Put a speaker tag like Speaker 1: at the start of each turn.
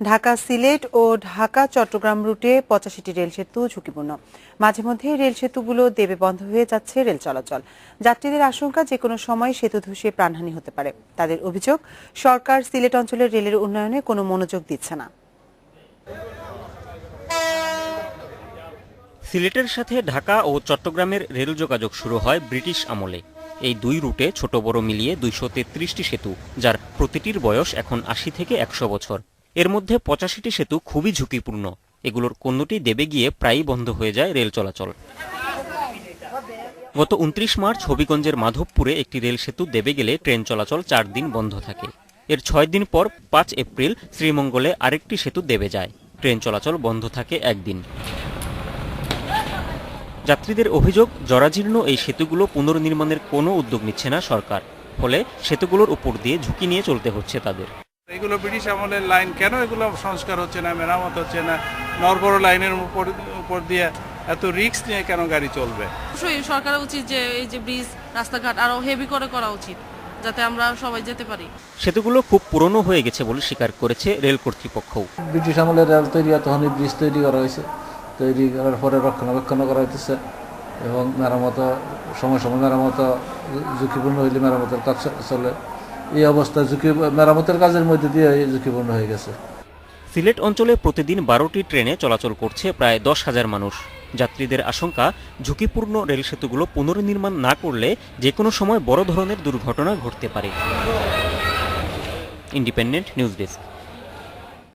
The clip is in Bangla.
Speaker 1: ঢাকা সিলেট ও ঢাকা চট্টগ্রাম রুটে ৮৫টি রেল সেতু ঝুঁকিপূর্ণ। মাঝে মধ্যে রেল সেতুগুলো দেবে বন্ধ হয়ে যাচ্ছে রেল চলাচল। যাত্রীদের আশঙ্কা যে কোনো সময় সেতু ধসে প্রাণহানি হতে পারে। তাদের অভিযোগ, সরকার সিলেট অঞ্চলের রেলের উন্নয়নে কোনো মনোযোগ দিচ্ছে না।
Speaker 2: সিলেটের সাথে ঢাকা ও চট্টগ্রামের রেল যোগাযোগ শুরু হয় ব্রিটিশ আমলে। এই দুই রুটে ছোট বড় মিলিয়ে ২৩৩টি সেতু, যার প্রতিটির বয়স এখন ৮০ থেকে ১০০ বছর। এর মধ্যে ৮৫টি সেতু খুবই ঝুঁকিপূর্ণ। এগুলোর কোনোটি দেবে গিয়ে প্রায়ই বন্ধ হয়ে যায় রেল চলাচল। গত ২৯ মার্চ হবিগঞ্জের মাধবপুরে একটি রেল সেতু দেবে গেলে ট্রেন চলাচল ৪ দিন বন্ধ থাকে। এর ৬ দিন পর ৫ এপ্রিল শ্রীমঙ্গলে আরেকটি সেতু দেবে যায়। ট্রেন চলাচল বন্ধ থাকে একদিন। যাত্রীদের অভিযোগ, জরাজীর্ণ এই সেতুগুলো পুনর্নির্মাণের কোনো উদ্যোগ নিচ্ছে না সরকার। ফলে সেতুগুলোর উপর দিয়ে ঝুঁকি নিয়ে চলতে হচ্ছে তাদের।
Speaker 3: এগুলো ব্রিটিশ আমলের লাইন, কেন এগুলো সংস্কার হচ্ছে না, মেরামত হচ্ছে না? নরবড় লাইনের উপর দিয়ে এত রিস্ক নিয়ে কেন গাড়ি চলবে?
Speaker 4: অবশ্যই সরকারের উচিত যে এই যে ব্রিজ রাস্তাঘাট আরো হেভি করে করা উচিত, যাতে আমরা সবাই যেতে পারি।
Speaker 2: সেতুগুলো খুব পুরনো হয়ে গেছে বলে স্বীকার করেছে রেল কর্তৃপক্ষ।
Speaker 5: ব্রিটিশ আমলের রেল তৈরি তখন ব্রিজ তৈরি করা হয়েছে, তৈরি করার পরে রক্ষণাবেক্ষণ করা হইতেছে এবং মেরামত সময় সময় মেরামত ঝুঁকিপূর্ণ হইলে মেরামতের কাজ চলে। এই অবস্থা মেরামতের কাজের মধ্যে দিয়ে ঝুঁকিপূর্ণ হয়ে গেছে।
Speaker 2: সিলেট অঞ্চলে প্রতিদিন ১২টি ট্রেনে চলাচল করছে প্রায় ১০,০০০ মানুষ। যাত্রীদের আশঙ্কা, ঝুঁকিপূর্ণ রেল সেতুগুলো পুনর্নির্মাণ না করলে যে কোনো সময় বড় ধরনের দুর্ঘটনা ঘটতে পারে। Independent news desk.